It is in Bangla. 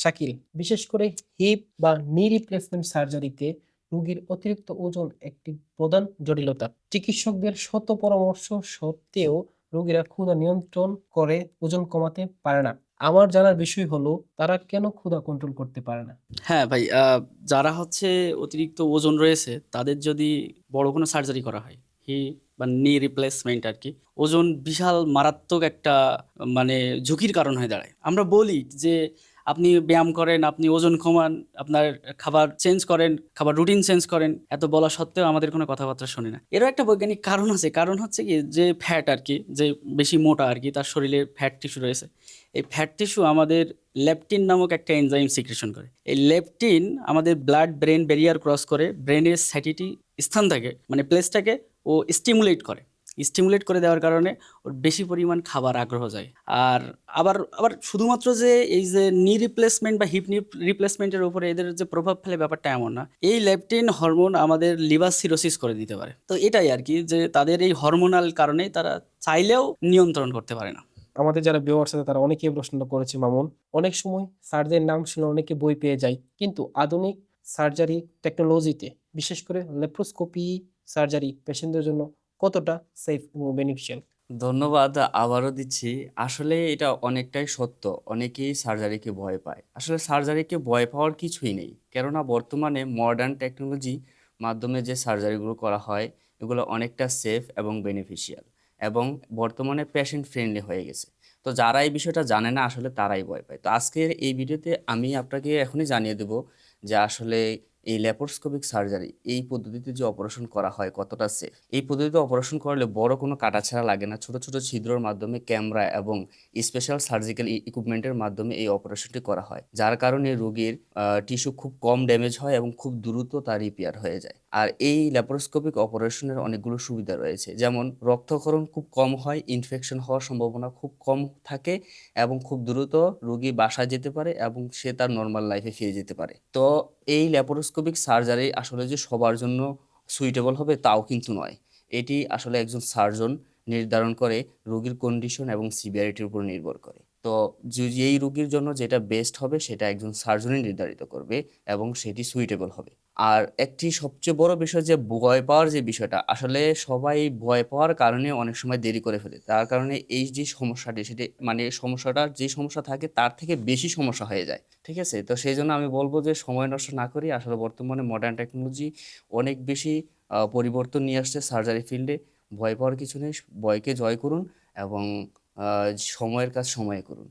শাকিল, বিশেষ করে হিপ বা নি রিপ্লেসমেন্ট সার্জারিতে রোগীর অতিরিক্ত ওজন একটি প্রধান জটিলতা। চিকিৎসকদের শত পরামর্শ সত্ত্বেও রোগীরা ক্ষুধা নিয়ন্ত্রণ করে ওজন কমাতে পারে না। আমার জানার বিষয় হলো তারা কেন ক্ষুধা কন্ট্রোল করতে পারে না? হ্যাঁ ভাই, যারা হচ্ছে অতিরিক্ত ওজন রয়েছে তাদের যদি বড় কোনো সার্জারি করা হয়, হি বা নি রিপ্লেসমেন্ট আর কি, ওজন বিশাল মারাত্মক একটা মানে ঝুঁকির কারণ হয়ে দাঁড়ায়। আমরা বলি যে আপনি ব্যায়াম করেন, আপনি ওজন কমান, আপনার খাবার চেঞ্জ করেন, খাবার রুটিন চেঞ্জ করেন, এত বলা সত্ত্বেও আমাদের কোনো কথাবার্তা শোনে না। এরও একটা বৈজ্ঞানিক কারণ আছে। কারণ হচ্ছে কি, যে ফ্যাট আর কি, যে বেশি মোটা আর কি, তার শরীরে ফ্যাট টিস্যু রয়েছে। এই ফ্যাট টিস্যু আমাদের লেপটিন নামক একটা এনজাইম সিক্রেশন করে। এই লেপটিন আমাদের ব্লাড ব্রেন ব্যারিয়ার ক্রস করে ব্রেনের স্যাটিটি স্থান থাকে মানে প্লেসটাকে ও স্টিমুলেট করে। স্টিমুলেট করে দেওয়ার কারণে ওর বেশি পরিমাণ খাবার আগ্রহ যায়। আর আবার আবার শুধুমাত্র যে এই যে নি রিপ্লেসমেন্ট বা হিপ নি রিপ্লেসমেন্টের উপরে এদের যে প্রভাব ফেলে ব্যাপারটা এমন না। এই লেপটিন হরমোন আমাদের লিভার সিরোসিস করে দিতে পারে। তো এটাই আর কি, যে তাদের এই হরমোনাল কারণেই তারা চাইলেও নিয়ন্ত্রণ করতে পারে না। আমাদের যারা ভিউয়ার্স আছে তারা অনেকেই প্রশ্ন করেছে মামুন, অনেক সময় সার্জারির নাম শুনে অনেকে বই পেয়ে যায়, কিন্তু আধুনিক সার্জারি টেকনোলজিতে বিশেষ করে লেপ্রোস্কোপি সার্জারি পেশেন্টদের জন্য কতটা সেফ এবং বেনিফিশিয়াল? ধন্যবাদ আবারও দিচ্ছি। আসলে এটা অনেকটাই সত্য। অনেকেই সার্জারিকে ভয় পায়। আসলে সার্জারিকে ভয় পাওয়ার কিছুই নেই। কেননা বর্তমানে মডার্ন টেকনোলজি মাধ্যমে যে সার্জারিগুলো করা হয়, এগুলো অনেকটা সেফ এবং বেনিফিশিয়াল এবং বর্তমানে পেশেন্ট ফ্রেন্ডলি হয়ে গেছে। তো যারা এই বিষয়টা জানে না আসলে তারাই ভয় পায়। তো আজকের এই ভিডিওতে আমি আপনাকে এখনই জানিয়ে দেব যে আসলে এই ল্যাপারোস্কোপিক সার্জারি এই পদ্ধতিতে যে অপারেশন করা হয় কতটা সেফ। এই পদ্ধতিতে অপারেশন করলে বড় কোনো কাটাছেঁড়া লাগে না। ছোট ছোট ছিদ্রর মাধ্যমে ক্যামেরা এবং স্পেশাল সার্জিক্যাল ইকুইপমেন্টের মাধ্যমে এই অপারেশনটি করা হয়, যার কারণে রোগীর টিস্যু খুব কম ড্যামেজ হয় এবং খুব দ্রুত তা রিপেয়ার হয়ে যায়। আর এই ল্যাপারোস্কোপিক অপারেশনের অনেকগুলো সুবিধা রয়েছে, যেমন রক্তক্ষরণ খুব কম হয়, ইনফেকশন হওয়ার সম্ভাবনা খুব কম থাকে এবং খুব দ্রুত রোগী বাসায় যেতে পারে এবং সে তার নর্মাল লাইফে ফিরে যেতে পারে। তো এই ল্যাপারোস্কোপিক সার্জারি আসলে যে সবার জন্য সুইটেবল হবে তাও কিন্তু নয়। এটি আসলে একজন সার্জন নির্ধারণ করে, রোগীর কন্ডিশন এবং সিভিয়ারিটির উপর নির্ভর করে। তো যেই রোগীর জন্য যেটা বেস্ট হবে সেটা একজন সার্জনই নির্ধারিত করবে এবং সেটি সুইটেবল হবে। আর একটি সবচেয়ে বড় বিষয়, যে ভয় পাওয়ার যে বিষয়টা, আসলে সবাই ভয় পাওয়ার কারণে অনেক সময় দেরি করে ফেলে। তার কারণে এই যে সমস্যাটি, সেটি মানে সমস্যাটার যে সমস্যা থাকে তার থেকে বেশি সমস্যা হয়ে যায়। ঠিক আছে? তো সেই জন্য আমি বলবো যে সময় নষ্ট না করি, আসলে বর্তমানে মডার্ন টেকনোলজি অনেক বেশি পরিবর্তন নিয়ে আসছে সার্জারি ফিল্ডে। ভয় পাওয়ার কিছু নেই, ভয়কে জয় করুন এবং সময়ের কাজ সময়ে করুন।